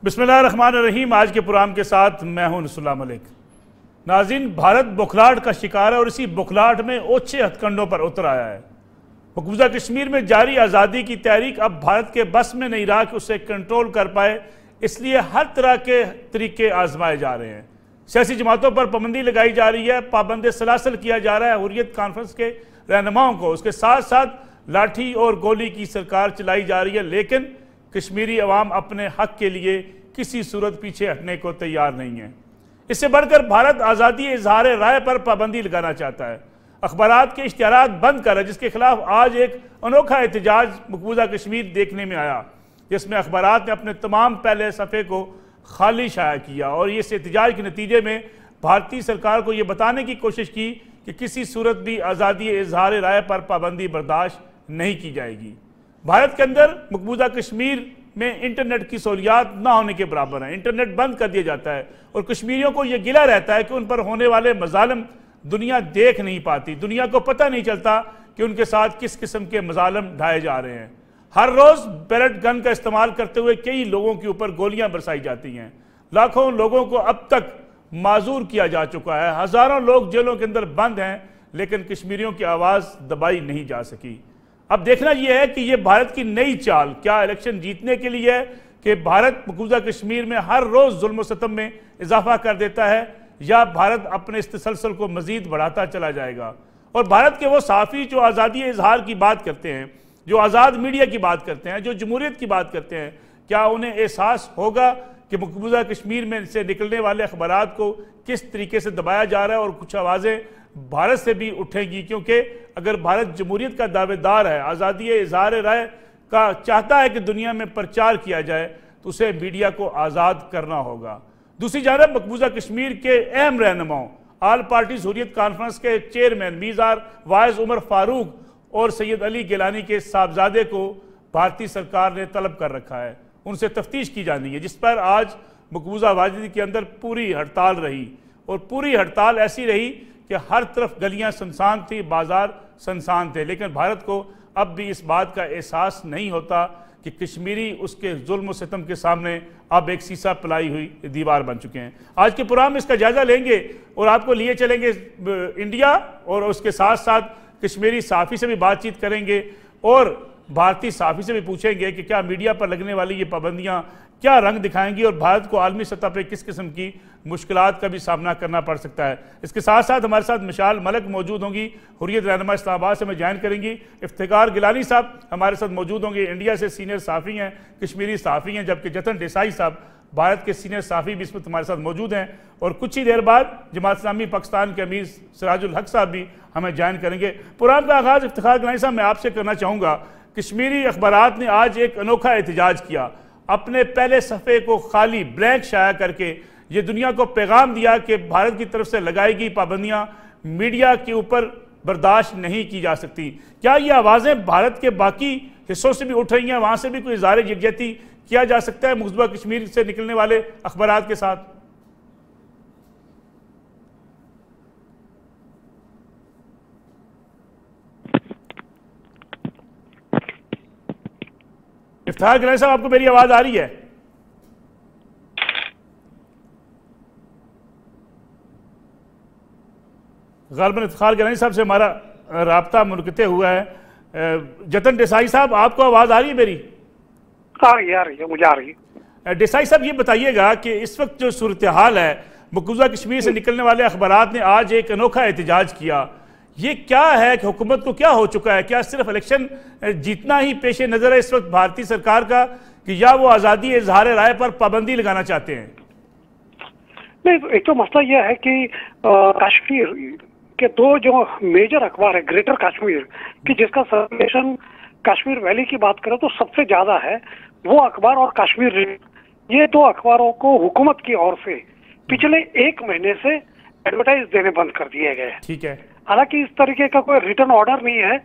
बिस्मिल्लाहिर्रहमानिर्रहीम। आज के प्रोग्राम के साथ मैं हूं नसरुल्लाह मलिक। नाज़रीन, भारत बुखलाहट का शिकार है और इसी बुखलाहट में ओछे हथकंडों पर उतर आया है। मकबूजा कश्मीर में जारी आज़ादी की तहरीक अब भारत के बस में नहीं रहा कि उसे कंट्रोल कर पाए, इसलिए हर तरह के तरीके आजमाए जा रहे हैं। सियासी जमातों पर पाबंदी लगाई जा रही है, पाबंद सलासल किया जा रहा है हुर्रियत कॉन्फ्रेंस के रहनुमाओं को, उसके साथ साथ लाठी और गोली की सरकार चलाई जा रही है। लेकिन कश्मीरी अवाम अपने हक के लिए किसी सूरत पीछे हटने को तैयार नहीं है। इससे बढ़कर भारत आज़ादी इजहार राय पर पाबंदी लगाना चाहता है, अखबारात के इश्तिहारात बंद कर है, जिसके खिलाफ आज एक अनोखा एहतजाज मकबूजा कश्मीर देखने में आया, जिसमें अखबारात ने अपने तमाम पहले सफ़े को खाली शाया किया और इस एहतजाज के नतीजे में भारतीय सरकार को यह बताने की कोशिश की कि किसी सूरत भी आज़ादी इजहार राय पर पाबंदी बर्दाश्त नहीं की जाएगी। भारत के अंदर मकबूजा कश्मीर में इंटरनेट की सहूलियात ना होने के बराबर है। इंटरनेट बंद कर दिया जाता है और कश्मीरियों को यह गिला रहता है कि उन पर होने वाले मजालम दुनिया देख नहीं पाती, दुनिया को पता नहीं चलता कि उनके साथ किस किस्म के मजालम ढाए जा रहे हैं। हर रोज़ पेलेट गन का इस्तेमाल करते हुए कई लोगों के ऊपर गोलियां बरसाई जाती हैं। लाखों लोगों को अब तक माजूर किया जा चुका है। हज़ारों लोग जेलों के अंदर बंद हैं, लेकिन कश्मीरियों की आवाज़ दबाई नहीं जा सकी। अब देखना यह है कि यह भारत की नई चाल क्या इलेक्शन जीतने के लिए है कि भारत मकबूजा कश्मीर में हर रोज़ जुल्म सतम में इजाफा कर देता है, या भारत अपने इस तसलसल को मजीद बढ़ाता चला जाएगा। और भारत के वो साफ़ी जो आज़ादी इजहार की बात करते हैं, जो आज़ाद मीडिया की बात करते हैं, जो जमहूरियत की बात करते हैं, क्या उन्हें एहसास होगा कि मकबूजा कश्मीर में से निकलने वाले अखबारात को किस तरीके से दबाया जा रहा है और कुछ आवाज़ें भारत से भी उठेंगी? क्योंकि अगर भारत जमहूरियत का दावेदार है, आज़ादी इजहार राय का चाहता है कि दुनिया में प्रचार किया जाए, तो उसे मीडिया को आज़ाद करना होगा। दूसरी जानब मकबूजा कश्मीर के अहम रहनुमाओं, ऑल पार्टीज हुर्रियत कॉन्फ्रेंस के चेयरमैन मीज़ार वाइज उमर फारूक और सैयद अली गिलानी के साहबजादे को भारतीय सरकार ने तलब कर रखा है। उनसे तफ्तीश की जानी है, जिस पर आज मकबूजा वादी के अंदर पूरी हड़ताल रही और पूरी हड़ताल ऐसी रही कि हर तरफ गलियां सुनसान थी, बाजार सुनसान थे। लेकिन भारत को अब भी इस बात का एहसास नहीं होता कि कश्मीरी उसके जुल्म सितम के सामने अब एक शीशा पिलाई हुई दीवार बन चुके हैं। आज के प्रोग्राम में इसका जायजा लेंगे और आपको लिए चलेंगे इंडिया, और उसके साथ साथ कश्मीरी साफ़ी से भी बातचीत करेंगे और भारतीय साफ़ी से भी पूछेंगे कि क्या मीडिया पर लगने वाली ये पाबंदियाँ क्या रंग दिखाएंगी और भारत को आलमी सतह पर किस किस्म की मुश्किलात का भी सामना करना पड़ सकता है। इसके साथ साथ हमारे साथ मिशाल मलिक मौजूद होंगी, हुर्रियत रहनुमा इस्लामाबाद से हमें ज्वाइन करेंगी। इफ्तिखार गिलानी साहब हमारे साथ मौजूद होंगे, इंडिया से सीनियर साफ़ी हैं, कश्मीरी साफ़ी हैं, जबकि जतन देसाई साहब भारत के सीनियर साफ़ी भी इस वक्त हमारे साथ मौजूद हैं। और कुछ ही देर बाद जमात इस्लामी पाकिस्तान के अमीर सिराजुल हक साहब भी हमें ज्वाइन करेंगे। प्रोग्राम का आगाज़ इफ्तिखार गिलानी साहब मैं आपसे करना चाहूँगा। कश्मीरी अखबारात ने आज एक अनोखा एहतजाज किया, अपने पहले सफ़े को खाली ब्लैंक शाया करके ये दुनिया को पैगाम दिया कि भारत की तरफ से लगाई गई पाबंदियां मीडिया के ऊपर बर्दाश्त नहीं की जा सकती। क्या ये आवाज़ें भारत के बाकी हिस्सों से भी उठ रही हैं? वहाँ से भी कोई इज़हार यकजहती किया जा सकता है मकबूजा कश्मीर से निकलने वाले अखबारात के साथ? इफ्तिखार गिलानी साहब, आपको मेरी आवाज़ आ रही है? ग़ालिबन इफ्तिखार गिलानी साहब से हमारा राब्ता मुनक़ते हुआ है। जतन देसाई साहब, आपको आवाज़ आ रही है मेरी? आ रही है, मुझे आ रही है। देसाई साहब, ये बताइएगा कि इस वक्त जो सूरत हाल है, मकबूजा कश्मीर से निकलने वाले अखबारात ने आज एक अनोखा एहतजाज किया, ये क्या है कि हुकूमत को क्या हो चुका है? क्या सिर्फ इलेक्शन जीतना ही पेश नज़र है इस वक्त भारतीय सरकार का, कि या वो आज़ादी इजहार राय पर पाबंदी लगाना चाहते हैं? नहीं, एक तो मसला यह है कि कश्मीर के दो जो मेजर अखबार है, ग्रेटर कश्मीर की जिसका सर्कुलेशन कश्मीर वैली की बात करें तो सबसे ज्यादा है, वो अखबार और कश्मीर, ये दो अखबारों को हुकूमत की ओर से पिछले 1 महीने से एडवर्टाइज देने बंद कर दिए गए। ठीक है। हालांकि इस तरीके का कोई रिटर्न ऑर्डर नहीं है,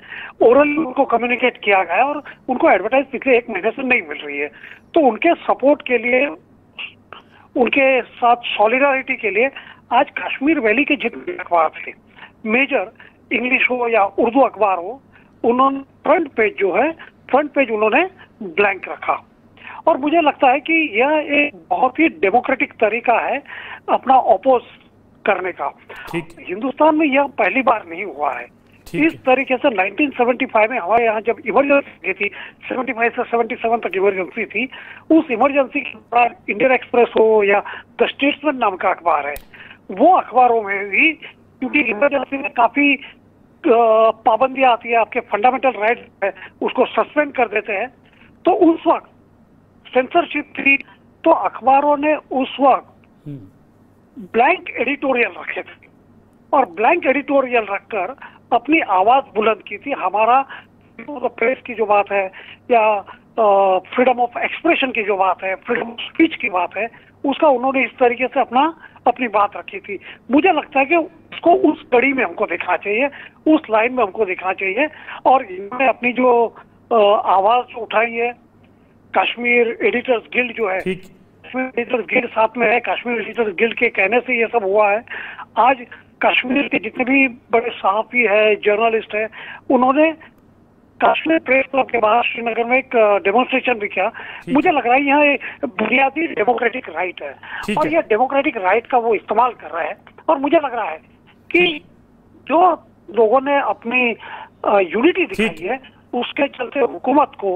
ओरल उनको कम्युनिकेट किया गया है और उनको एडवर्टाइज पिछले 1 महीने से नहीं मिल रही है। तो उनके सपोर्ट के लिए, उनके साथ सॉलिडारिटी के लिए आज कश्मीर वैली के जितने अखबार थे, मेजर इंग्लिश हो या उर्दू अखबार हो, उन्होंने फ्रंट पेज उन्होंने ब्लैंक रखा और मुझे लगता है कि यह एक बहुत ही डेमोक्रेटिक तरीका है अपना ओपोज करने का। हिंदुस्तान में यह पहली बार नहीं हुआ है इस तरीके से। 1975 में हमारे यहाँ जब इमरजेंसी थी, 75 से 77 तक इमरजेंसी थी, उस इमरजेंसी के बाद इंडियन एक्सप्रेस हो या द स्टेट्समैन नाम का अखबार है, वो अखबारों में भी क्योंकि इमरजेंसी में काफी पाबंदियां आती है, आपके फंडामेंटल राइट है उसको सस्पेंड कर देते हैं, तो उस वक्त सेंसरशिप थी, तो अखबारों ने उस वक्त ब्लैंक एडिटोरियल रखे थे और ब्लैंक एडिटोरियल रखकर अपनी आवाज बुलंद की थी। हमारा प्रेस की जो बात है या फ्रीडम ऑफ एक्सप्रेशन की जो बात है, फ्रीडम ऑफ स्पीच की बात है, उसका उन्होंने इस तरीके से अपनी बात रखी थी। मुझे लगता है कि उसको उस कड़ी में हमको देखना चाहिए, उस लाइन में हमको देखना चाहिए। और इन्होंने अपनी जो आवाज उठाई है, कश्मीर एडिटर्स गिल्ड जो है, कश्मीर एडिटर्स गिल्ड साथ में है, कश्मीर एडिटर्स गिल्ड के कहने से ये सब हुआ है। आज कश्मीर के जितने भी बड़े सहाफी है, जर्नलिस्ट है, उन्होंने कश्मीर प्रेस क्लब के बाहर श्रीनगर में एक डेमोन्स्ट्रेशन भी किया। मुझे लग रहा है यहाँ एक बुनियादी डेमोक्रेटिक राइट है और यह डेमोक्रेटिक राइट का वो इस्तेमाल कर रहा है। और मुझे लग रहा है कि जो लोगों ने अपनी यूनिटी दिखाई है, उसके चलते हुकूमत को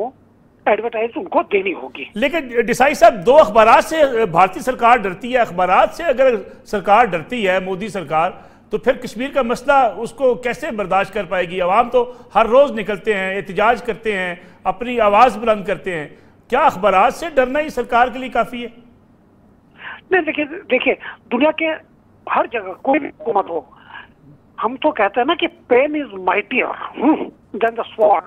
एडवर्टाइज उनको देनी होगी। लेकिन डिसाई साहब, दो अखबारात से भारतीय सरकार डरती है, अखबारात से अगर सरकार डरती है, मोदी सरकार, तो फिर कश्मीर का मसला उसको कैसे बर्दाश्त कर पाएगी? अवाम तो हर रोज निकलते हैं, एहतजाज करते हैं, अपनी आवाज बुलंद करते हैं। क्या अखबारात से डरना ही सरकार के लिए काफी है? नहीं, देखिए दुनिया के हर जगह कोई भी हुकूमत हो, हम तो कहते हैं ना कि pen is mightier than the sword.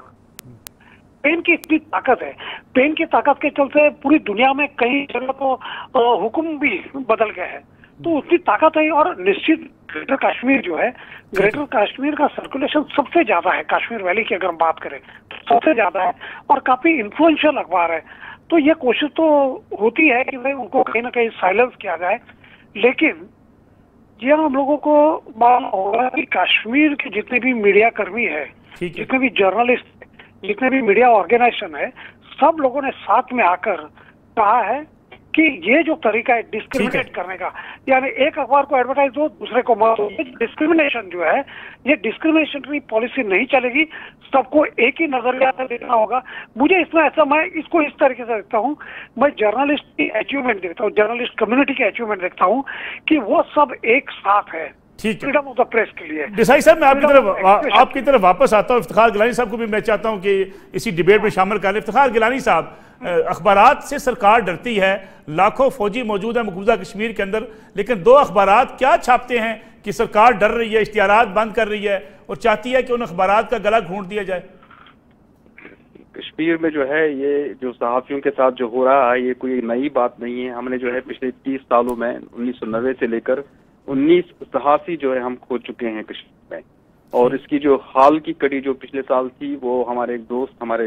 Pen की इतनी ताकत है, पेन की ताकत के चलते पूरी दुनिया में कई जगह तो हुक्म भी बदल गए हैं, तो उतनी ताकत है। और निश्चित ग्रेटर कश्मीर जो है, ग्रेटर कश्मीर का सर्कुलेशन सबसे ज्यादा है, कश्मीर वैली की अगर हम बात करें तो सबसे ज्यादा है और काफी इन्फ्लुएंशियल अखबार है। तो ये कोशिश तो होती है कि भाई उनको कहीं ना कहीं साइलेंस किया जाए, लेकिन ये हम लोगों को मालूम होगा कि कश्मीर के जितने भी मीडिया कर्मी है, जितने भी जर्नलिस्ट, जितने भी मीडिया ऑर्गेनाइजेशन है, सब लोगों ने साथ में आकर कहा है कि ये जो तरीका है डिस्क्रिमिनेट करने का, यानी एक अखबार को एडवर्टाइज दो, दूसरे को मत दो, ये डिस्क्रिमिनेशन जो है, ये डिस्क्रिमिनेशनरी पॉलिसी नहीं चलेगी। सबको एक ही नजरिया से देखना होगा। मुझे इसमें ऐसा, मैं इसको इस तरीके से देखता हूँ, मैं जर्नलिस्ट की अचीवमेंट देखता हूँ, जर्नलिस्ट कम्युनिटी की अचीवमेंट देखता हूँ कि वो सब एक साथ है फ्रीडम ऑफ द प्रेस के लिए। देसाई साहब, मैं आपकी तरफ वापस आता हूँ। इफ्तिखार गिलानी साहब को भी मैं चाहता हूँ कि इसी डिबेट में शामिल करें। इफ्तिखार गिलानी साहब, अखबारात से सरकार डरती है, लाखों फौजी मौजूद है मकबूजा कश्मीर के अंदर, लेकिन दो अखबारात क्या छापते हैं कि सरकार डर रही है, इश्तिहारात बंद कर रही है और चाहती है कि उन अखबारात का गला घोंट दिया जाए? कश्मीर में जो है, ये जो सहाफियों के साथ जो हो रहा है, ये कोई नई बात नहीं है। हमने जो है पिछले 30 सालों में 1990 से लेकर 19 सहाफी जो है हम खो चुके हैं कश्मीर में। और इसकी जो हाल की कड़ी जो पिछले साल थी, वो हमारे एक दोस्त, हमारे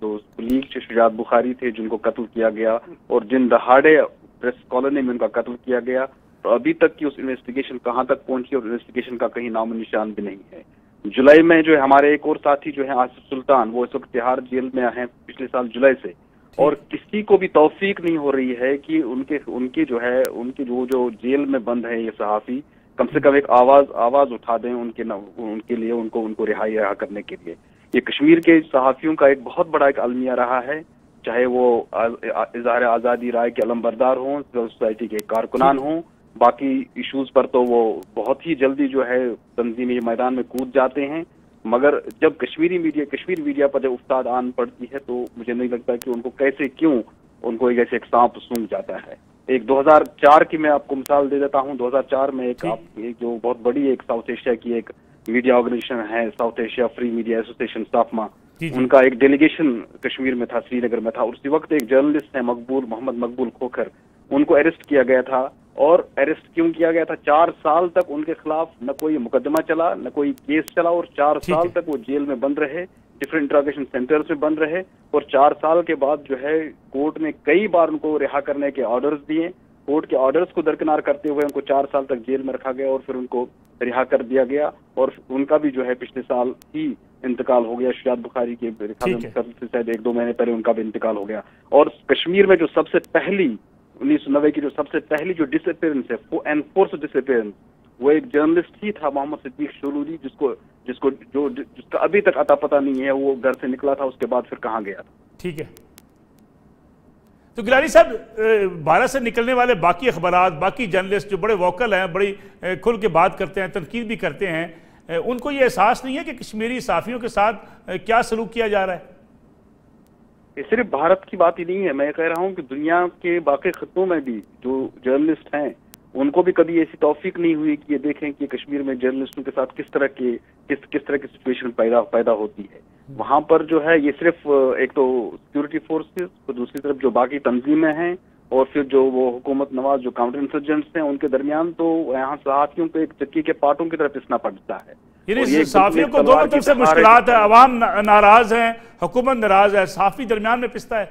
दोस्त कुलीग शुजात बुखारी थे, जिनको कत्ल किया गया और जिन दहाड़े प्रेस कॉलोनी में उनका कत्ल किया गया। तो अभी तक की उस इन्वेस्टिगेशन कहाँ तक पहुंची और इन्वेस्टिगेशन का कहीं नामो निशान भी नहीं है। जुलाई में जो है हमारे एक और साथी जो है आसिफ सुल्तान, वो इस वक्त तिहाड़ जेल में हैं पिछले साल जुलाई से, और किसी को भी तौफीक नहीं हो रही है कि उनकी जो जेल में बंद है ये सहाफी, कम से कम एक आवाज उठा दें उनके लिए, उनको रिहा करने के लिए। ये कश्मीर के सहाफियों का एक बहुत बड़ा एक अलमिया रहा है, चाहे वो इज़हार आज़ादी राय के अलमबरदार हों, सिविल सोसाइटी के कारकुनान हों, बाकी इश्यूज पर तो वो बहुत ही जल्दी जो है तंजीमी मैदान में कूद जाते हैं। मगर जब कश्मीर मीडिया पर जब उस्ताद आन पड़ती है, तो मुझे नहीं लगता कि उनको जैसे एक सांप सूंघ जाता है। एक 2004 की मैं आपको मिसाल दे देता हूँ। 2004 में एक जो बहुत बड़ी एक साउथ एशिया की एक मीडिया ऑर्गेनाइजेशन है, South Asia free media association SAFMA, उनका एक डेलीगेशन कश्मीर में था, श्रीनगर में था। उसी वक्त एक जर्नलिस्ट है मोहम्मद मकबूल खोखर, उनको अरेस्ट किया गया था। और अरेस्ट क्यों किया गया था? 4 साल तक उनके खिलाफ न कोई मुकदमा चला, न कोई केस चला, और 4 साल तक वो जेल में बंद रहे, डिफरेंट इंट्रोगेशन सेंटर्स में बंद रहे। और 4 साल के बाद जो है कोर्ट ने कई बार उनको रिहा करने के ऑर्डर्स दिए, कोर्ट के ऑर्डर्स को दरकिनार करते हुए उनको 4 साल तक जेल में रखा गया और फिर उनको रिहा कर दिया गया। और उनका भी जो है पिछले साल ही इंतकाल हो गया। शुजात बुखारी के शायद 1-2 महीने पहले उनका भी इंतकाल हो गया। और कश्मीर में जो सबसे पहली 1990 की जो सबसे पहली जो डिसअपियरेंस है, एनफोर्स डिसअपियरेंस, वो एक जर्नलिस्ट ही था, मोहम्मद सिद्दीक शोलूरी, जिसका अभी तक अता पता नहीं है वो घर से निकला था, उसके बाद फिर कहाँ गया था। ठीक है, तो गिलानी साहब, भारत से निकलने वाले बाकी अखबारात, बाकी जर्नलिस्ट जो बड़े वोकल हैं, बड़ी खुल के बात करते हैं, तनकीद भी करते हैं, उनको ये एहसास नहीं है कि कश्मीरी सहाफ़ियों के साथ क्या सलूक किया जा रहा है? ये सिर्फ भारत की बात ही नहीं है, मैं कह रहा हूँ कि दुनिया के बाकी खित्तों में भी जो जर्नलिस्ट हैं उनको भी कभी ऐसी तौफीक नहीं हुई कि ये देखें कि कश्मीर में जर्नलिस्टों के साथ किस तरह की सिचुएशन पैदा होती है। वहां पर जो है ये सिर्फ एक तो सिक्योरिटी फोर्सेस, तो दूसरी तरफ जो बाकी तंजीमें हैं और फिर जो वो हुकूमत नवाज जो काउंटर इंसर्जेंट्स हैं, उनके दरमियान तो यहाँ सहाफ़ियों को एक चक्की के पाटों की तरह पिसना पड़ता है। सहाफ़ियों को दोनों तरफ से मुश्किलात है, अवाम नाराज है, हुकूमत नाराज है, सहाफ़ी दरमियान में पिसता है।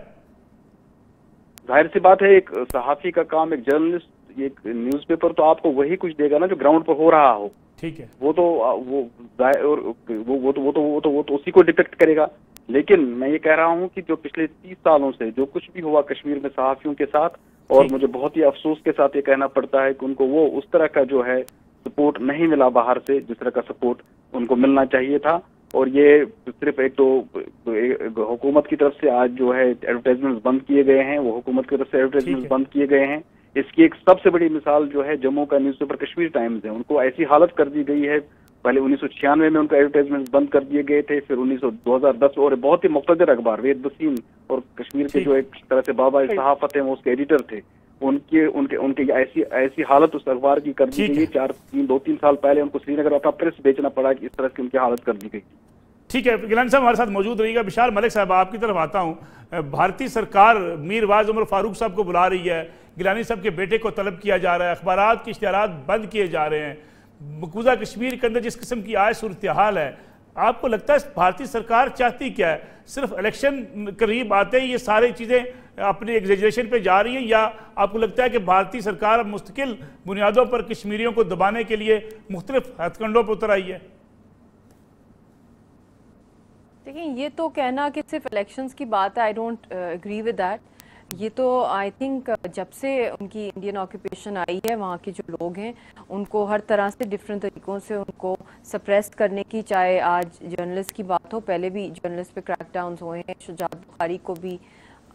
जाहिर सी बात है, एक सहाफ़ी का काम, एक जर्नलिस्ट, एक न्यूज़पेपर तो आपको वही कुछ देगा ना जो ग्राउंड पर हो रहा हो। ठीक है, वो तो उसी को डिपेक्ट करेगा। लेकिन मैं ये कह रहा हूँ कि जो पिछले 30 सालों से जो कुछ भी हुआ कश्मीर में सहाफ़ियों के साथ, और मुझे बहुत ही अफसोस के साथ ये कहना पड़ता है कि उनको वो उस तरह का जो है सपोर्ट नहीं मिला बाहर से, जिस तरह का सपोर्ट उनको मिलना चाहिए था। और ये सिर्फ एक तो हुकूमत की तरफ से आज जो है एडवर्टाइजमेंट बंद किए गए हैं, वो हुकूमत की तरफ से एडवर्टाइजमेंट बंद किए गए हैं। इसकी एक सबसे बड़ी मिसाल जो है जम्मू का न्यूज़पेपर कश्मीर टाइम्स है। उनको ऐसी हालत कर दी गई है, पहले 1996 में उनका एडवर्टाइजमेंट बंद कर दिए गए थे, फिर 2010 और बहुत ही मुक़्तदर अखबार वेद बसीम और कश्मीर के जो एक तरह से बाबा सहाफ़त हैं, वो उसके एडिटर थे, उनके ऐसी हालत उस अखबार की कर दी गई। 2-3 साल पहले उनको श्रीनगर अपना प्रेस बेचना पड़ा कि इस तरह की उनकी हालत कर दी गई। ठीक है, गिलानी साहब हमारे साथ मौजूद रहिएगा। बिशार मलिक साहब, आपकी तरफ आता हूँ। भारतीय सरकार मीर वाइज उमर फारूक साहब को बुला रही है, गिलानी साहब के बेटे को तलब किया जा रहा है, अखबारात के इश्तिहारात बंद किए जा रहे हैं, मकबूजा कश्मीर के अंदर जिस किस्म की आय सूरत हाल है, आपको लगता है भारतीय सरकार चाहती क्या है? सिर्फ इलेक्शन करीब आते ही ये सारी चीज़ें अपनी एग्जेजरेशन पे जा रही हैं, या आपको लगता है कि भारतीय सरकार मुस्तकिल बुनियादों पर कश्मीरियों को दबाने के लिए मुख्तलिफ हथकंडों पर उतर आई है? देखिए, ये तो कहना कि सिर्फ इलेक्शंस की बात है, I don't agree with that. ये तो आई थिंक जब से उनकी इंडियन ऑक्यूपेशन आई है, वहाँ के जो लोग हैं उनको हर तरह से डिफरेंट तरीक़ों से उनको सप्रेस करने की, चाहे आज जर्नलिस्ट की बात हो, पहले भी जर्नलिस्ट पे क्रैकडाउन्स हुए हैं। शुजात बुखारी को भी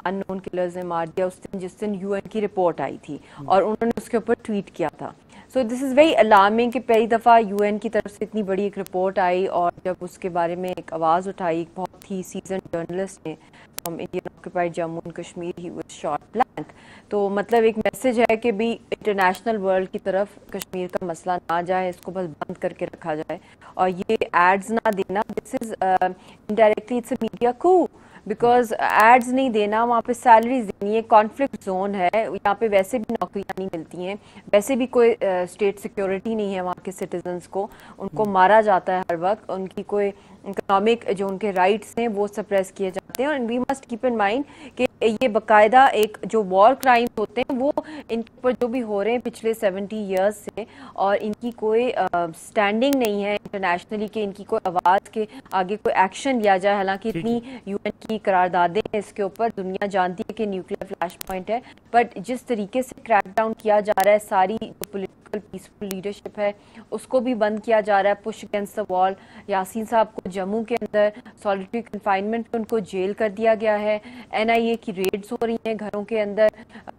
अननोन किलर्स ने मार दिया उस दिन जिस दिन यूएन की रिपोर्ट आई थी, और उन्होंने उसके ऊपर ट्वीट किया था। So this is very alarming कि पहली दफ़ा यूएन की तरफ से इतनी बड़ी एक रिपोर्ट आई, और जब उसके बारे में एक आवाज़ उठाई एक बहुत ही सीजन जर्नलिस्ट ने from Indian occupied Jammu and Kashmir, he was shot blank. तो मतलब एक मैसेज है कि भी इंटरनेशनल वर्ल्ड की तरफ कश्मीर का मसला ना जाए, इसको बस बंद करके रखा जाए, और ये एड्स ना देना, this is indirectly it's a media coup, because ads नहीं देना, वहाँ पे सैलरीज देनी है, कॉन्फ्लिक्ट जोन है, यहाँ पे वैसे भी नौकरियाँ नहीं मिलती हैं, वैसे भी कोई स्टेट सिक्योरिटी नहीं है वहाँ के सिटीजन्स को, उनको मारा जाता है हर वक्त, उनकी कोई इकोनॉमिक जो उनके राइट्स हैं वो सप्रेस किए जाते हैं। और we must keep in mind कि ये बाकायदा एक जो वॉर क्राइम्स होते हैं वो इनके ऊपर जो भी हो रहे हैं पिछले 70 ईयर्स से, और इनकी कोई स्टैंडिंग नहीं है इंटरनेशनली कि इनकी कोई आवाज़ के आगे कोई एक्शन लिया जाए। हालांकि इतनी यूएन की करारदादें हैं इसके ऊपर, दुनिया जानती है कि न्यूक्लियर फ्लैश पॉइंट है, बट जिस तरीके से क्रैकडाउन किया जा रहा है, सारी जो पॉलिटिकल पीसफुल लीडरशिप है उसको भी बंद किया जा रहा है, push against the wall. Yasin साहब को जम्मू के अंदर सॉलिटरी कन्फाइनमेंट में उनको जेल कर दिया गया है, एनआईए की रेड्स हो रही हैं घरों के अंदर,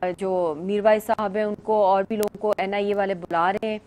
जो मीरवाइज साहब हैं उनको और भी लोगों को एनआईए वाले बुला रहे हैं।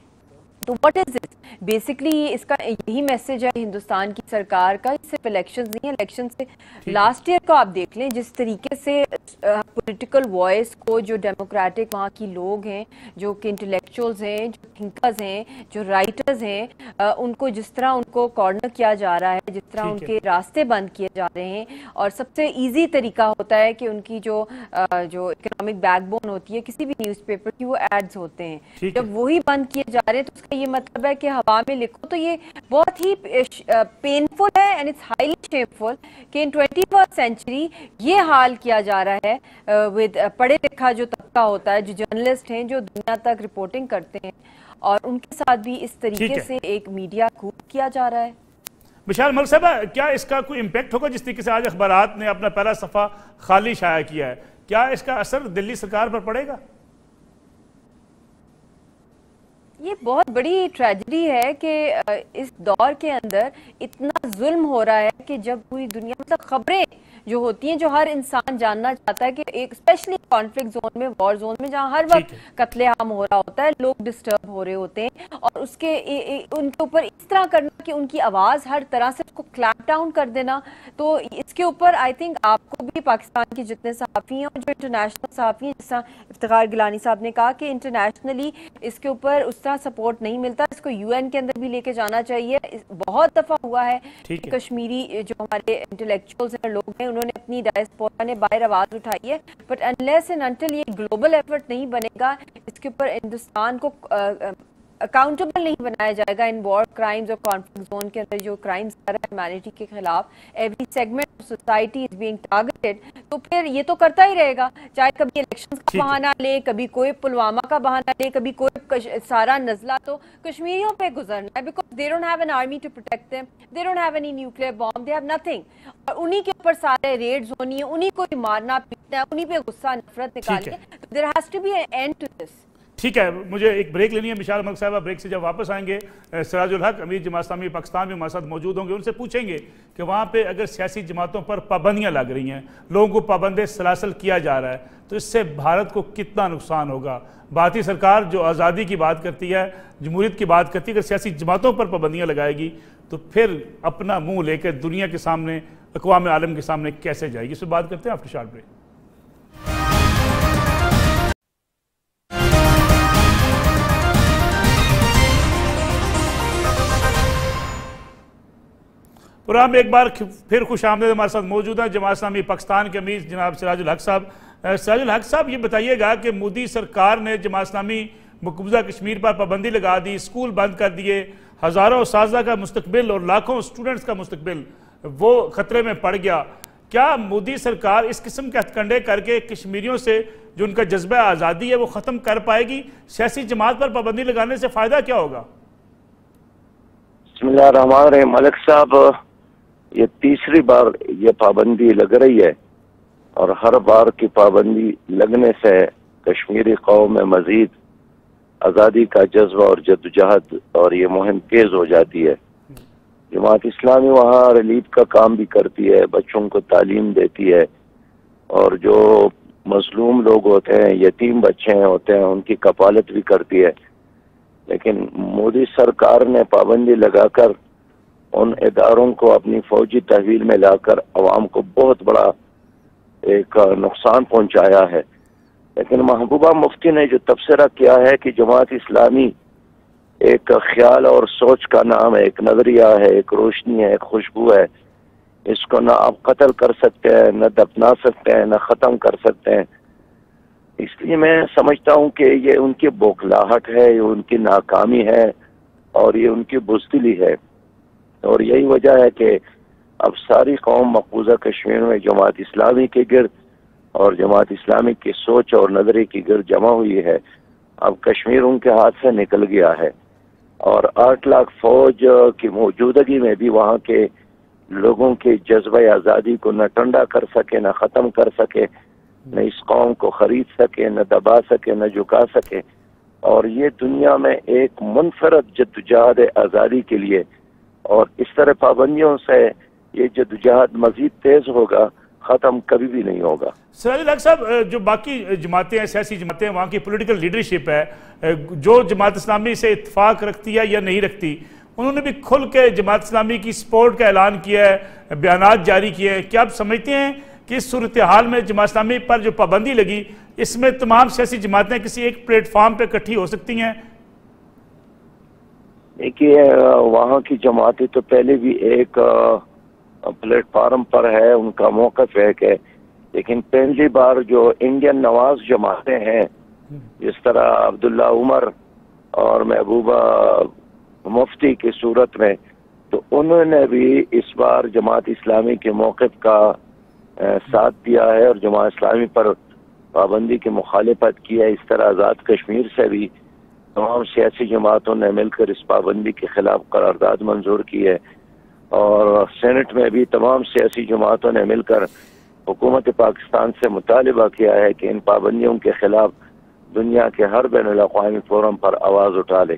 तो व्हाट इज दिस? बेसिकली इसका यही मैसेज है हिंदुस्तान की सरकार का, सिर्फ इलेक्शंस नहीं है, इलेक्शन से लास्ट ईयर को आप देख लें जिस तरीके से पॉलिटिकल वॉइस को जो डेमोक्रेटिक वहाँ की लोग हैं, जो कि इंटेलेक्चुअल्स हैं, जो थिंकर्स हैं, जो राइटर्स हैं, उनको जिस तरह उनको कॉर्नर किया जा रहा है, जिस तरह उनके रास्ते बंद किए जा रहे हैं, और सबसे ईजी तरीका होता है कि उनकी जो इकोनॉमिक बैकबोन होती है किसी भी न्यूज़पेपर की, वो एड्स होते हैं। जब वही बंद किए जा रहे हैं तो उसका ये मतलब है कि हवा में लिखो, तो ये बहुत ही पेनफुल है एंड इट्स हाईली शेमफुल कि इन 21st सेंचुरी ये हाल किया जा रहा है विद पढ़े लिखा जो तबका होता है, जो जर्नलिस्ट हैं, जो दुनिया तक रिपोर्टिंग करते हैं, और उनके साथ भी इस तरीके से एक मीडिया कूप किया जा रहा है। विशाल मलिक साहबा, क्या इसका कोई इम्पैक्ट होगा? जिस तरीके से आज अखबारात ने अपना पहला सफ़ा खाली शाया किया है, क्या इसका असर दिल्ली सरकार पर पड़ेगा? ये बहुत बड़ी ट्रेजेडी है कि इस दौर के अंदर इतना जुल्म हो रहा है कि जब पूरी दुनिया, मतलब खबरें जो होती हैं, जो हर इंसान जानना चाहता है कि एक स्पेशली कॉन्फ्लिक्ट जोन में, वॉर जोन में, जहां हर वक्त कत्लेआम हो रहा होता है, लोग डिस्टर्ब हो रहे होते हैं, और उसके उनके ऊपर इस तरह करना कि उनकी आवाज़ हर तरह से उसको क्लैप डाउन कर देना, तो इसके ऊपर आई थिंक आपको भी, पाकिस्तान के जितने सहाफ़ी हैं और जो इंटरनेशनल सहाफ़ी हैं, जैसा इफ्तिखार गिलानी साहब ने कहा कि इंटरनेशनली इसके ऊपर उस तरह सपोर्ट नहीं मिलता, इसको UN के अंदर भी लेके जाना चाहिए। बहुत दफ़ा हुआ है कि कश्मीरी जो हमारे इंटेलेक्चुअल्स हैं, लोग हैं, उन्होंने अपनी डायस्पोरा ने बाहर आवाज़ उठाई है, बट अनलेस एंड अनटिल ये ग्लोबल एफर्ट नहीं बनेगा, इसके ऊपर हिंदुस्तान को अकाउंटेबल नहीं बनाया जाएगा इन वॉर क्राइम्स और कॉन्फ्लिक्ट जोन के अंदर जो क्राइम्स कर रहा है ह्यूमैनिटी के खिलाफ, every segment of society is being targeted, तो फिर ये तो करता ही रहेगा, चाहे कभी इलेक्शंस का बहाना ले, कभी कोई पुलवामा का बहाना ले, कभी कोई सारा नजला तो कश्मीरियों पे गुजरना है, because they don't have an army to protect them, they don't have any nuclear bomb, they have nothing, और उन्हीं के ऊपर सारे रेड्स होनी है, उन्हीं को मारना पीटना है, उन्हीं पे गुस्सा नफरत निकालिए, तो there has to be an end to this. ठीक है, मुझे एक ब्रेक लेनी है। विशाल मलिक साहब, ब्रेक से जब वापस आएंगे, सिराजुल हक अमीर जमात इस्लामी पाकिस्तान में हमारे साथ मौजूद होंगे, उनसे पूछेंगे कि वहाँ पे अगर सियासी जमातों पर पाबंदियाँ लग रही हैं, लोगों को पाबंद सलासल किया जा रहा है, तो इससे भारत को कितना नुकसान होगा। भारतीय सरकार जो आज़ादी की बात करती है, जमहूरियत की बात करती है, अगर सियासी जमातों पर पाबंदियाँ लगाएगी तो फिर अपना मुँह लेकर दुनिया के सामने, अक़वाम आलम के सामने कैसे जाएगी? इस पर बात करते हैं आफ्टर शॉर्ट ब्रेक। प्रोग्राम में एक बार फिर खुशामदीद, हमारे साथ मौजूद है जमात इस्लामी पाकिस्तान के अमीर जनाब सिराजुल हक साहब। सिराजुल हक साहब, ये बताइएगा कि मोदी सरकार ने जमात इस्लामी मकबूजा कश्मीर पर पाबंदी लगा दी, स्कूल बंद कर दिए, हज़ारों उस्ताज़ा का मुस्तकबिल और लाखों स्टूडेंट्स का मुस्तकबिल वो खतरे में पड़ गया। क्या मोदी सरकार इस किस्म के हथकंडे करके कश्मीरियों से जो उनका जज्बा आज़ादी है वो ख़त्म कर पाएगी? सियासी जमात पर पाबंदी लगाने से फ़ायदा क्या होगा? बिस्मिल्लाहिर्रहमानिर्रहीम। मलिक साहब, ये तीसरी बार ये पाबंदी लग रही है, और हर बार की पाबंदी लगने से कश्मीरी कौम में मजीद आज़ादी का जज्बा और जद्दोजहद और ये मुहिम तेज हो जाती है। जमात इस्लामी वहाँ रिलीफ का काम भी करती है, बच्चों को तालीम देती है, और जो मजलूम लोग होते हैं, यतीम बच्चे होते हैं, उनकी कफालत भी करती है। लेकिन मोदी सरकार ने पाबंदी लगाकर उन इदारों को अपनी फौजी तहवील में लाकर अवाम को बहुत बड़ा एक नुकसान पहुंचाया है। लेकिन महबूबा मुफ्ती ने जो तबसरा किया है कि जमात इस्लामी एक ख्याल और सोच का नाम है, एक नजरिया है, एक रोशनी है, एक खुशबू है, इसको न आप कत्ल कर सकते हैं, न दफना सकते हैं, न ख़त्म कर सकते हैं। इसलिए मैं समझता हूँ कि ये उनकी बौखलाहट है, ये उनकी नाकामी है, और ये उनकी बुज़दिली है, और यही वजह है कि अब सारी कौम मकबूजा कश्मीर में जमात इस्लामी के गिर्द और जमात इस्लामी की सोच और नजरिए की गिर्द जमा हुई है। अब कश्मीर उनके हाथ से निकल गया है, और 8 लाख फौज की मौजूदगी में भी वहाँ के लोगों के जज्बा आज़ादी को न ठंडा कर सके, न ख़त्म कर सके, न इस कौम को खरीद सके, न दबा सके, न झुका सके। और ये दुनिया में एक मुनफरद जद्दोजहद आज़ादी के लिए, और इस तरह पाबंदियों से ये जद्दोजहद मजीद तेज होगा, ख़त्म कभी भी नहीं होगा। सिराजुल हक साहब, जो बाकी जमातें हैं, सियासी जमातें हैं, वहाँ की पॉलिटिकल लीडरशिप है, जो जमात इस्लामी से इत्तेफाक रखती है या नहीं रखती, उन्होंने भी खुल के जमात इस्लामी की सपोर्ट का ऐलान किया है, बयानात जारी किए हैं। क्या आप समझते हैं कि इस सूरत हाल में जमात इस्लामी पर जो पाबंदी लगी, इसमें तमाम सियासी जमातें किसी एक प्लेटफॉर्म पर इकट्ठी हो सकती हैं? देखिए, वहाँ की जमातें तो पहले भी एक प्लेटफार्म पर है, उनका मौक़िफ़ है कि, लेकिन पहली बार जो इंडियन नवाज जमातें हैं, जिस तरह अब्दुल्ला उमर और महबूबा मुफ्ती की सूरत में, तो उन्होंने भी इस बार जमात इस्लामी के मौक़िफ़ का साथ दिया है और जमात इस्लामी पर पाबंदी की मुखालिफत की है। इस तरह आज़ाद कश्मीर से भी तमाम सियासी जमातों ने मिलकर इस पाबंदी के खिलाफ करारदाद मंजूर की है और सेनेट में भी तमाम सियासी जमातों ने मिलकर हुकूमत पाकिस्तान से मुतालिबा किया है कि इन पाबंदियों के खिलाफ दुनिया के हर बैनुल-अक़वामी फोरम पर आवाज़ उठा ले।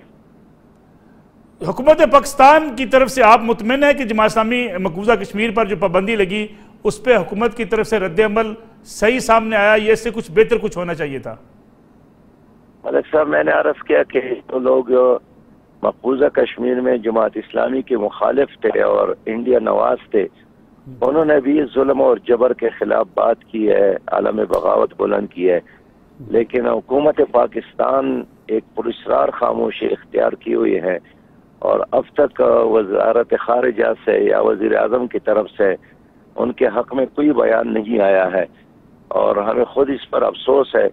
हुकूमत पाकिस्तान की तरफ से आप मुतमिन है कि जमात इस्लामी मकबूजा कश्मीर पर जो पाबंदी लगी उस पर हुकूमत की तरफ से रद्द अमल सही सामने आया, ये इससे कुछ बेहतर कुछ होना चाहिए था? मलिक साहब, मैंने अर्ज़ किया कि तो लोग मकबूजा कश्मीर में जमात इस्लामी के मुखालिफ थे और इंडिया नवाज थे, उन्होंने भी जुल्म और जबर के खिलाफ बात की है, आलम बगावत बुलंद की है, लेकिन हुकूमत पाकिस्तान एक पुरस्रार खामोशी इख्तियार की हुई है और अब तक वज़ारत ख़ारिजा से या वज़ीर आज़म की तरफ से उनके हक़ में कोई बयान नहीं आया है। और हमें खुद इस पर अफसोस है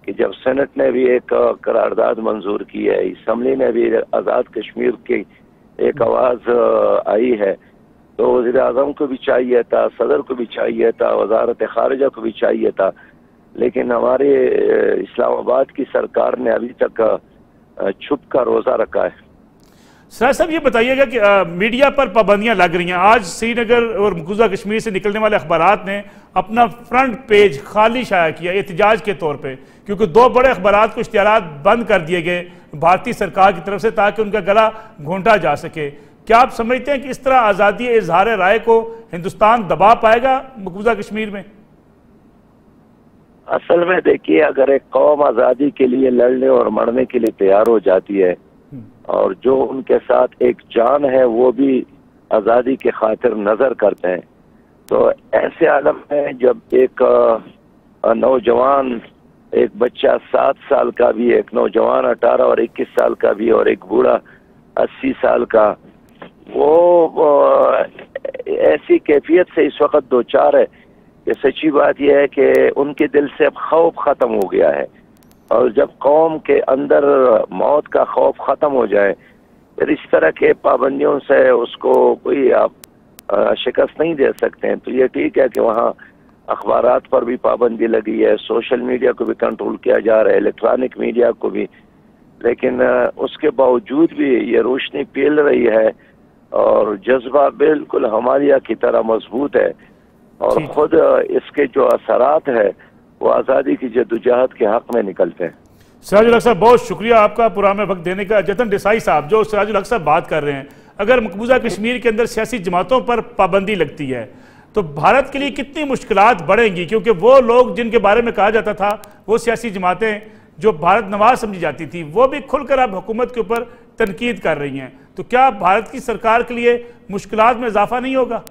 कि जब सेनेट ने भी एक करारदाद मंजूर की है, असम्बली ने भी आज़ाद कश्मीर की एक आवाज़ आई है, तो वज़ीर आज़म को भी चाहिए था, सदर को भी चाहिए था, वज़ारत ख़ारिजा को भी चाहिए था, लेकिन हमारे इस्लामाबाद की सरकार ने अभी तक छुप का रोज़ा रखा है। सर साहब ये बताइएगा कि मीडिया पर पाबंदियां लग रही हैं। आज श्रीनगर और मकबूजा कश्मीर से निकलने वाले अखबारात ने अपना फ्रंट पेज खाली शाया किया एहतजाज के तौर पे, क्योंकि दो बड़े अखबारात को इश्तिहारात बंद कर दिए गए भारतीय सरकार की तरफ से ताकि उनका गला घोंटा जा सके। क्या आप समझते हैं कि इस तरह आज़ादी इजहार राय को हिंदुस्तान दबा पाएगा मकबूजा कश्मीर में? असल में देखिए, अगर एक कौम आज़ादी के लिए लड़ने और मरने के लिए तैयार हो जाती है और जो उनके साथ एक जान है वो भी आज़ादी के खातिर नजर करते हैं, तो ऐसे आलम में जब एक नौजवान, एक बच्चा 7 साल का भी, एक नौजवान 18 और 21 साल का भी और एक बूढ़ा 80 साल का, वो ऐसी कैफियत से इस वक्त दो चार है कि सच्ची बात यह है कि उनके दिल से अब खौफ खत्म हो गया है। और जब कौम के अंदर मौत का खौफ खत्म हो जाए, फिर इस तरह के पाबंदियों से उसको कोई आप शिकस्त नहीं दे सकते हैं। तो ये ठीक है कि वहाँ अखबारात पर भी पाबंदी लगी है, सोशल मीडिया को भी कंट्रोल किया जा रहा है, इलेक्ट्रॉनिक मीडिया को भी, लेकिन उसके बावजूद भी ये रोशनी फैल रही है और जज्बा बिल्कुल हमारिया की तरह मजबूत है और खुद इसके जो असरात है वो आज़ादी की जद्दोजहद के हक में निकलते हैं। सिराजुल हक साहब, बहुत शुक्रिया आपका पुराना वक्त देने का। जतन देसाई साहब, जो सिराजुल हक साहब बात कर रहे हैं, अगर मकबूजा कश्मीर के अंदर सियासी जमातों पर पाबंदी लगती है तो भारत के लिए कितनी मुश्किलात बढ़ेंगी, क्योंकि वो लोग जिनके बारे में कहा जाता था, वो सियासी जमातें जो भारत नवाज समझी जाती थी, वो भी खुलकर अब हुकूमत के ऊपर तनकीद कर रही हैं। तो क्या भारत की सरकार के लिए मुश्किलात में इजाफा नहीं होगा?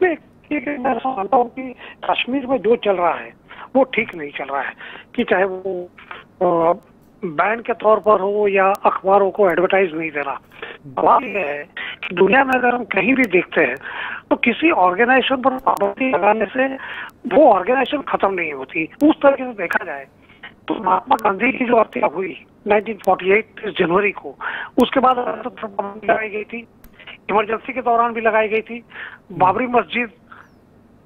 मैं ऐसा मानता हूँ कि कश्मीर में जो चल रहा है वो ठीक नहीं चल रहा है, कि चाहे वो बैन के तौर पर हो या अखबारों को एडवर्टाइज नहीं देना। सवाल यह है कि दुनिया में अगर हम कहीं भी देखते हैं तो किसी ऑर्गेनाइजेशन पर पाबंदी लगाने से वो ऑर्गेनाइजेशन खत्म नहीं होती। उस तरीके से देखा जाए तो महात्मा गांधी की जो हत्या हुई 1948 जनवरी को, उसके बाद पाबंदी लगाई गई थी, इमरजेंसी के दौरान भी लगाई गई थी, बाबरी मस्जिद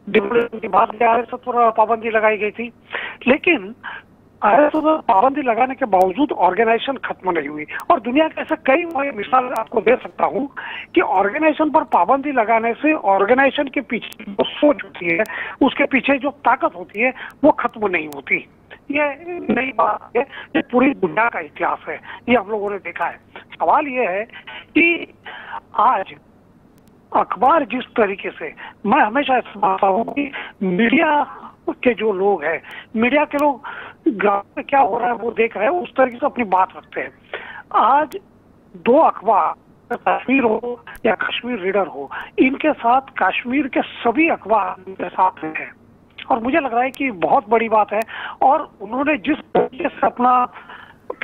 के बाद पर पाबंदी लगाई गई थी, लेकिन पाबंदी लगाने के बावजूद ऑर्गेनाइजेशन खत्म नहीं हुई। और दुनिया के ऐसे कई मिसाल आपको दे सकता हूँ कि ऑर्गेनाइजेशन पर पाबंदी लगाने से ऑर्गेनाइजेशन के पीछे जो सोच होती है, उसके पीछे जो ताकत होती है, वो खत्म नहीं होती। ये नई बात है, ये पूरी दुनिया का इतिहास है, ये हम लोगों ने देखा है। सवाल ये है कि आज अखबार जिस तरीके से, मैं हमेशा ऐसा मानता हूँ कि मीडिया के जो लोग हैं, मीडिया के लोग ग्राउंड में क्या हो रहा है वो देख रहे हैं, उस तरीके से अपनी बात रखते हैं। आज दो अखबार, कश्मीर हो या कश्मीर रीडर हो, इनके साथ कश्मीर के सभी अखबार इनके साथ हैं और मुझे लग रहा है कि बहुत बड़ी बात है। और उन्होंने जिस तरीके से अपना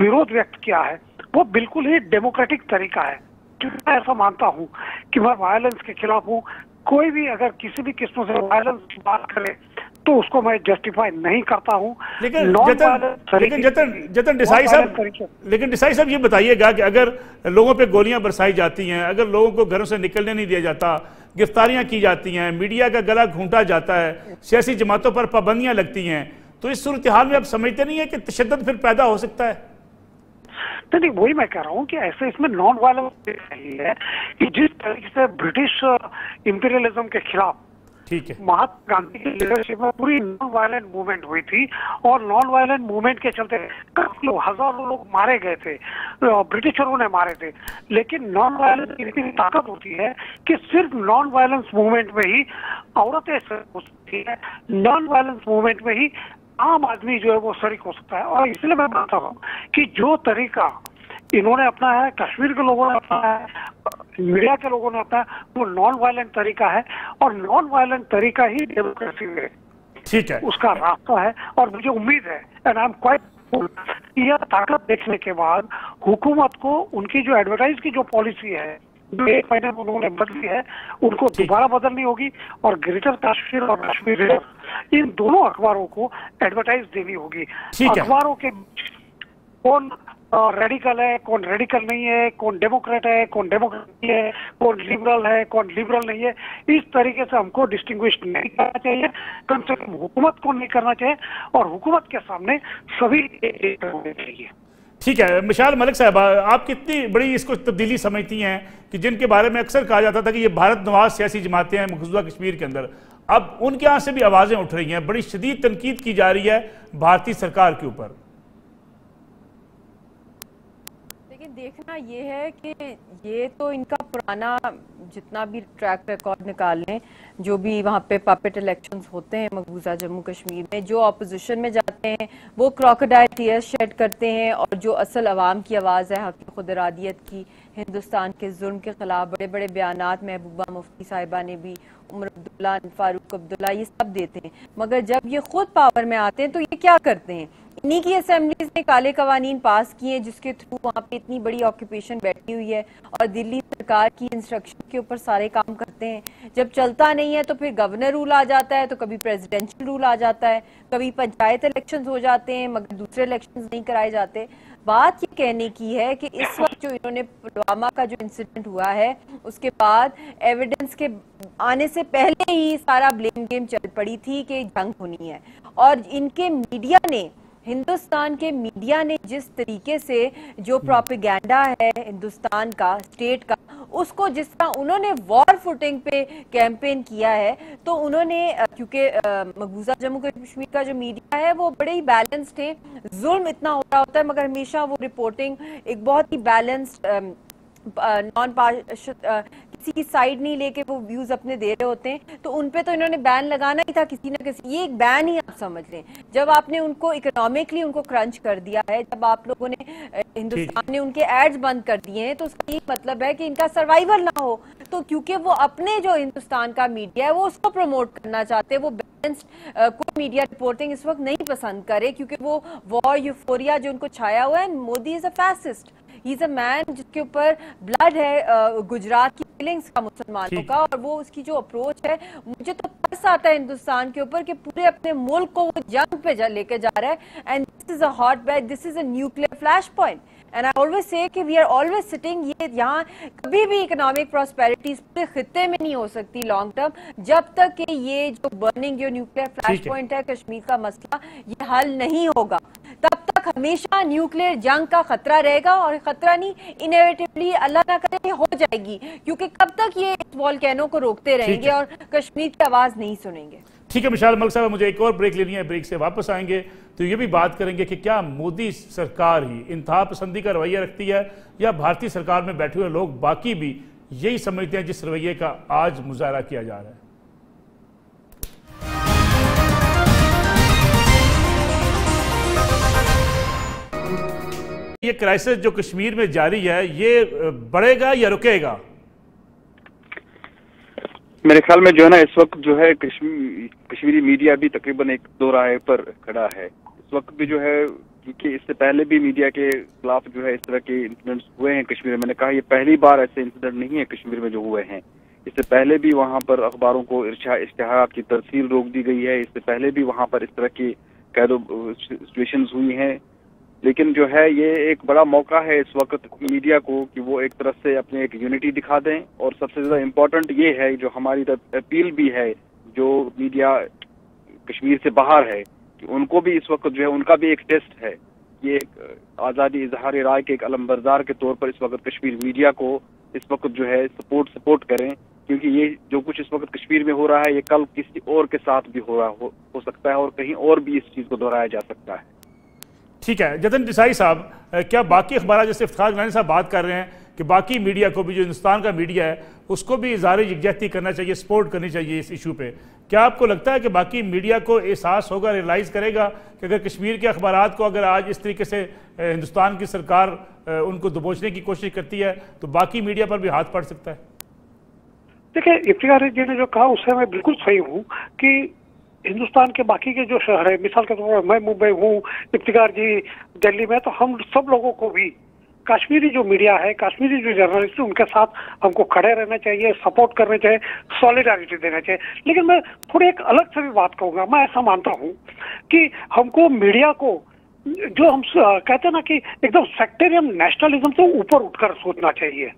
विरोध व्यक्त किया है वो बिल्कुल ही डेमोक्रेटिक तरीका है, क्योंकि मैं ऐसा मानता हूँ कि मैं वायलेंस के खिलाफ हूँ। कोई भी अगर किसी भी किस्म से वायलेंस की बात करे तो उसको मैं जस्टिफाई नहीं करता हूँ। लेकिन जतन देसाई साहब ये बताइएगा कि अगर लोगों पे गोलियां बरसाई जाती हैं, अगर लोगों को घरों से निकलने नहीं दिया जाता, गिरफ्तारियां की जाती हैं, मीडिया का गला घूंटा जाता है, सियासी जमातों पर पाबंदियां लगती हैं, तो इस सूरत हाल में आप समझते नहीं है कि तशद्दुद फिर पैदा हो सकता है? नहीं, वही मैं कह रहा हूँ कि ऐसे इसमें नॉन वायलेंस है कि जिस तरीके से ब्रिटिश इंपीरियलिज्म के खिलाफ ठीक है महात्मा गांधी की लीडरशिप में पूरी नॉन वायलेंट मूवमेंट हुई थी, और नॉन वायलेंट मूवमेंट के चलते हजारों लोग मारे गए थे, ब्रिटिशरों ने मारे थे। लेकिन नॉन वायलेंस की इतनी ताकत होती है कि सिर्फ नॉन वायलेंस मूवमेंट में ही औरतें हो सकती है, नॉन वायलेंस मूवमेंट में ही आम आदमी जो है वो शरीक हो सकता है। और इसलिए मैं मानता हूँ कि जो तरीका इन्होंने अपनाया है, कश्मीर के लोगों ने अपनाया है, मीडिया के लोगों ने अपनाया, वो नॉन वायलेंट तरीका है, और नॉन वायलेंट तरीका ही डेमोक्रेसी में ठीक है उसका रास्ता है। और मुझे उम्मीद है, एंड आई एम क्वाइट, यह ताकत देखने के बाद हुकूमत को उनकी जो एडवर्टाइज की जो पॉलिसी है, जो एक महीने में उन्होंने बदली है, उनको दोबारा बदलनी होगी, और ग्रेटर कश्मीर और कश्मीर इन दोनों अखबारों को एडवर्टाइज देनी होगी। अखबारों के कौन रेडिकल है, कौन रेडिकल नहीं है, कौन डेमोक्रेट है, कौन डेमोक्रेट नहीं है, कौन लिबरल है, कौन लिबरल नहीं है, इस तरीके से हमको डिस्टिंग्विश नहीं करना चाहिए, कम से कम हुकूमत को नहीं करना चाहिए, और हुकूमत के सामने सभी होने चाहिए। ठीक है मिशाल मलिक साहब, आप कितनी बड़ी इसको तब्दीली समझती हैं कि जिनके बारे में अक्सर कहा जाता था कि ये भारत नवाज सियासी जमातें हैं मौजूदा कश्मीर के अंदर, अब उनके यहाँ से भी आवाज़ें उठ रही हैं, बड़ी शदीद तनकीद की जा रही है भारतीय सरकार के ऊपर? लेकिन देखना ये है कि ये तो इनका पुराना जितना भी ट्रैक रिकॉर्ड निकाल लें, जो भी वहाँ पे पपेट इलेक्शंस होते हैं मकबूजा जम्मू कश्मीर में, जो अपोजिशन में जाते हैं वो क्रोकोडाइल टीयर्स शेड करते हैं, और जो असल अवाम की आवाज़ है, हक खुद इरादियत की, हिंदुस्तान के जुल्म के खिलाफ बड़े बड़े बयानात महबूबा मुफ्ती साहिबा ने भी, उमर अब्दुल्ला, फारूक अब्दुल्ला, ये सब देते हैं। मगर जब ये खुद पावर में आते हैं तो ये क्या करते हैं? इन्हीं की असेंबलीज ने काले कवानीन पास किए हैं जिसके थ्रू वहाँ पे इतनी बड़ी ऑक्यूपेशन बैठी हुई है, और दिल्ली सरकार की इंस्ट्रक्शन के ऊपर सारे काम करते हैं। जब चलता नहीं है तो फिर गवर्नर रूल आ जाता है, तो कभी प्रेसिडेंशियल रूल आ जाता है, कभी पंचायत इलेक्शंस हो जाते हैं मगर दूसरे इलेक्शंस नहीं कराए जाते। बात ये कहने की है कि इस वक्त जो इन्होंने पुलवामा का जो इंसिडेंट हुआ है उसके बाद एविडेंस के आने से पहले ही सारा ब्लेम गेम चल पड़ी थी कि जंग होनी है, और इनके मीडिया ने, हिंदुस्तान के मीडिया ने जिस तरीके से जो प्रोपेगेंडा है हिंदुस्तान का, स्टेट का, उसको जिस तरह उन्होंने वॉर फुटिंग पे कैंपेन किया है, तो उन्होंने, क्योंकि मकबूजा जम्मू कश्मीर का जो मीडिया है वो बड़े ही बैलेंस्ड है, जुल्म इतना हो रहा होता है मगर हमेशा वो रिपोर्टिंग एक बहुत ही बैलेंस्ड नॉन किसी की साइड नहीं लेके वो व्यूज अपने दे रहे होते हैं, तो उन पे तो इन्होंने बैन लगाना ही था किसी ना किसी। ये एक बैन ही आप समझ लें, जब आपने उनको इकोनॉमिकली उनको क्रंच कर दिया है, जब आप लोगों ने हिंदुस्तान ने उनके एड्स बंद कर दिए हैं, तो उसका ये मतलब है कि इनका सर्वाइवल ना हो। तो क्योंकि वो अपने जो हिंदुस्तान का मीडिया है वो उसको प्रमोट करना चाहते हैं, वो बैलेंस्ड कोई मीडिया रिपोर्टिंग इस वक्त नहीं पसंद करे, क्योंकि वो वॉर यूफोरिया जो उनको छाया हुआ है, Modi is a fascist, he is a man जिसके ऊपर ब्लड है गुजरात की फीलिंग्स का, मुसलमानों का, और वो उसकी जो अप्रोच है, मुझे तो तरस आता है हिंदुस्तान के ऊपर कि पूरे अपने मुल्क को वो जंग पे लेके जा रहा है, and this is a hot bed, this is a nuclear flash point. And I always say कि वी आर ऑलवेज सिटिंग, ये यहाँ कभी भी इकोनॉमिक प्रॉस्पेरिटी पूरे खित्ते में नहीं हो सकती लॉन्ग टर्म, जब तक कि ये जो बर्निंग जो न्यूक्लियर फ्लैश पॉइंट है कश्मीर का मसला, ये हल नहीं होगा, तब तक हमेशा न्यूक्लियर जंग का खतरा रहेगा, और खतरा नहीं, इनएविटेबली अल्लाह ना करे हो जाएगी, क्योंकि कब तक ये इस वॉल्केनो को रोकते रहेंगे और कश्मीर की आवाज नहीं सुनेंगे। ठीक है मिशाल मलिक साहब, मुझे एक और ब्रेक लेनी है, ब्रेक से वापस आएंगे तो ये भी बात करेंगे कि क्या मोदी सरकार ही इंतहा पसंदी का रवैया रखती है, या भारतीय सरकार में बैठे हुए लोग बाकी भी यही समझते हैं जिस रवैये का आज मुजाहरा किया जा रहा है। ये क्राइसिस जो कश्मीर में जारी है, ये बढ़ेगा या रुकेगा? मेरे ख्याल में जो है ना, इस वक्त जो है कश्मीरी मीडिया भी तकरीबन एक दो राह पर खड़ा है। इस वक्त भी जो है, क्योंकि इससे पहले भी मीडिया के खिलाफ जो है इस तरह के इंसिडेंट्स हुए हैं कश्मीर में। मैंने कहा ये पहली बार ऐसे इंसिडेंट नहीं है कश्मीर में जो हुए हैं। इससे पहले भी वहाँ पर अखबारों को इश्तिहारात की तरसील रोक दी गई है, इससे पहले भी वहाँ पर इस तरह की कैदो सिचुएशंस हुई हैं। लेकिन जो है ये एक बड़ा मौका है इस वक्त मीडिया को कि वो एक तरफ से अपने एक यूनिटी दिखा दें, और सबसे ज़्यादा इम्पोर्टेंट ये है जो हमारी अपील भी है जो मीडिया कश्मीर से बाहर है कि उनको भी इस वक्त जो है उनका भी एक टेस्ट है, ये एक आज़ादी इजहार राय के एक अलमबरदार के तौर पर इस वक्त कश्मीर मीडिया को इस वक्त जो है सपोर्ट करें, क्योंकि ये जो कुछ इस वक्त कश्मीर में हो रहा है ये कल किसी और के साथ भी हो सकता है और कहीं और भी इस चीज़ को दोहराया जा सकता है। ठीक है जतिन देसाई साहब, क्या बाकी अखबार जैसे इफ्तिखार गिलानी साहब बात कर रहे हैं कि बाकी मीडिया को भी, जो हिंदुस्तान का मीडिया है उसको भी इज़हार यकजहती करना चाहिए, सपोर्ट करनी चाहिए इस इशू पे, क्या आपको लगता है कि बाकी मीडिया को एहसास होगा, रियलाइज़ करेगा कि अगर कश्मीर के अखबारात को अगर आज इस तरीके से हिंदुस्तान की सरकार उनको दबोचने की कोशिश करती है तो बाकी मीडिया पर भी हाथ पड़ सकता है? देखिए, इफ्तिखार जी ने जो कहा उससे मैं बिल्कुल सही हूँ कि हिंदुस्तान के बाकी के जो शहर है, मिसाल के तौर पर मैं मुंबई हूँ, इफ्तिखार जी दिल्ली में, तो हम सब लोगों को भी कश्मीरी जो मीडिया है, कश्मीरी जो जर्नलिस्ट है, उनके साथ हमको खड़े रहना चाहिए, सपोर्ट करना चाहिए, सॉलिडारिटी देना चाहिए। लेकिन मैं थोड़ी एक अलग से भी बात कहूँगा। मैं ऐसा मानता हूँ कि हमको मीडिया को, जो हम कहते हैं ना कि एकदम सेक्टेरियन नेशनलिज्म से ऊपर उठकर सोचना चाहिए।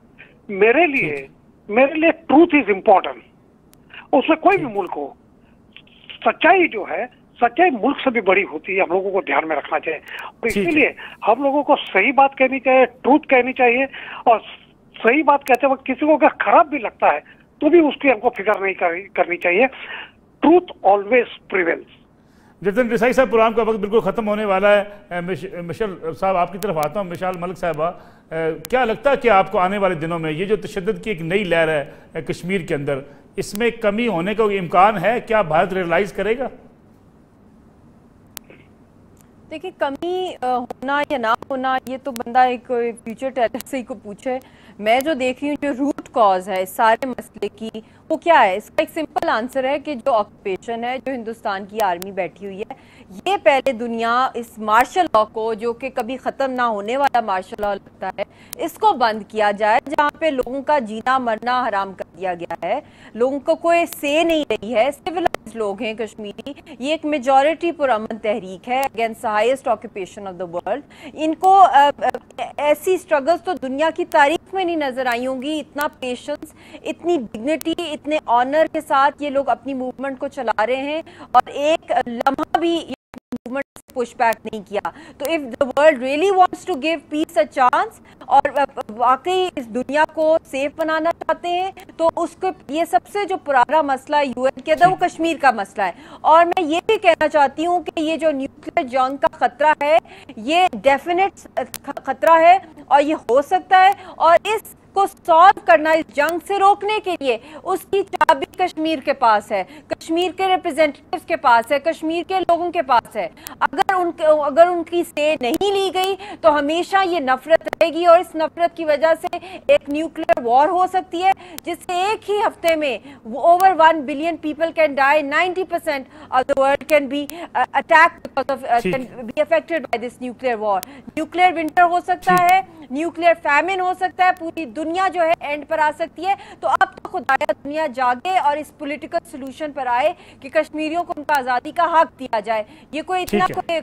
मेरे लिए ट्रूथ इज इम्पोर्टेंट। उसमें कोई भी मुल्क हो, सच्चाई जो है, सच्चाई मुल्क से भी बड़ी होती है, हम लोगों को ध्यान में रखना चाहिए। और इसीलिए हम लोगों को सही बात कहनी चाहिए, ट्रूथ कहनी चाहिए, और सही बात कहते वक्त किसी को अगर खराब भी लगता है तो भी उसकी हमको फिक्र नहीं करनी चाहिए। Truth always prevails. Jatin Desai साहब, प्रोग्राम का वक्त बिल्कुल ख़त्म होने वाला है। मिशेल साहब आपकी तरफ आता हूँ। मिशाल मलिक साहबा, क्या लगता है कि आपको आने वाले दिनों में ये जो तशद्दुद की एक नई लहर है कश्मीर के अंदर, इसमें कमी होने का इम्कान है? क्या भारत रियलाइज करेगा? देखिए, कमी होना या ना होना ये तो बंदा एक फ्यूचर टेलर से ही को पूछे। मैं जो देख रही हूँ, जो रूट कॉज है इस सारे मसले की, वो क्या है? इसका एक सिंपल आंसर है कि जो ऑक्यूपेशन है, जो हिंदुस्तान की आर्मी बैठी हुई है, ये पहले दुनिया इस मार्शल लॉ को, जो कि कभी ख़त्म ना होने वाला मार्शल लॉ लगता है, इसको बंद किया जाए, जहाँ पे लोगों का जीना मरना हराम कर दिया गया है, लोगों को कोई से नहीं रही है, सिविलाइज्ड लोग हैं कश्मीरी, ये एक मेजॉरिटी पुरअमन तहरीक है against the highest occupation of the world. इनको ऐसी स्ट्रगल्स तो दुनिया की तारीख में नहीं नजर आई होंगी। इतना पेशेंस, इतनी डिग्निटी, इतने ऑनर के साथ ये लोग अपनी मूवमेंट को चला रहे हैं, और एक लम्हा भी मूवमेंट से पुश बैक नहीं किया। तो if the world really wants to give peace a chance, और वाकई इस दुनिया को सेफ बनाना चाहते हैं, तो उसको ये सबसे जो पुराना मसला यूएन के अंदर, वो कश्मीर का मसला है। और मैं ये भी कहना चाहती हूँ कि ये जो न्यूक्लियर जंग का खतरा है, ये डेफिनेट खतरा है, और ये हो सकता है, और इस को सॉल्व करना, इस जंग से रोकने के लिए उसकी चाबी कश्मीर के पास है, कश्मीर के रिप्रेजेंटेटिव्स के पास है, कश्मीर के लोगों के पास है। अगर उनकी से नहीं ली गई तो हमेशा ये नफरत रहेगी, और इस नफरत की वजह से एक न्यूक्लियर वॉर हो सकती है, जिससे एक ही हफ्ते में over 1 billion people can die, 90% of the world can be attacked because of, can be affected by this nuclear war. Nuclear winter हो सकता है, न्यूक्लियर फैमिन हो सकता है, पूरी दुनिया जो है एंड पर आ सकती है। तो अब तो खुदाया दुनिया जागे और इस पॉलिटिकल सोल्यूशन पर आए कि कश्मीरियों को उनका आज़ादी का हक दिया जाए। ये कोई इतना कोई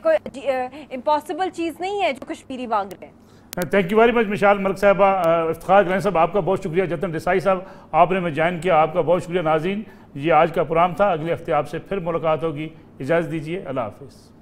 इम्पॉसिबल चीज़ नहीं है जो कश्मीरी मांग रहे हैं। Thank you very much Mishal Malik साहबा। इफ्तिखार गिलानी साहब आपका बहुत शुक्रिया। जतिन देसाई साहब, आपने मैं ज्वाइन किया, आपका बहुत शुक्रिया। नाज़रीन, ये आज का प्रोग्राम था। अगले हफ्ते आपसे फिर मुलाकात होगी। इजाज़त दीजिए, अल्लाह हाफिज़।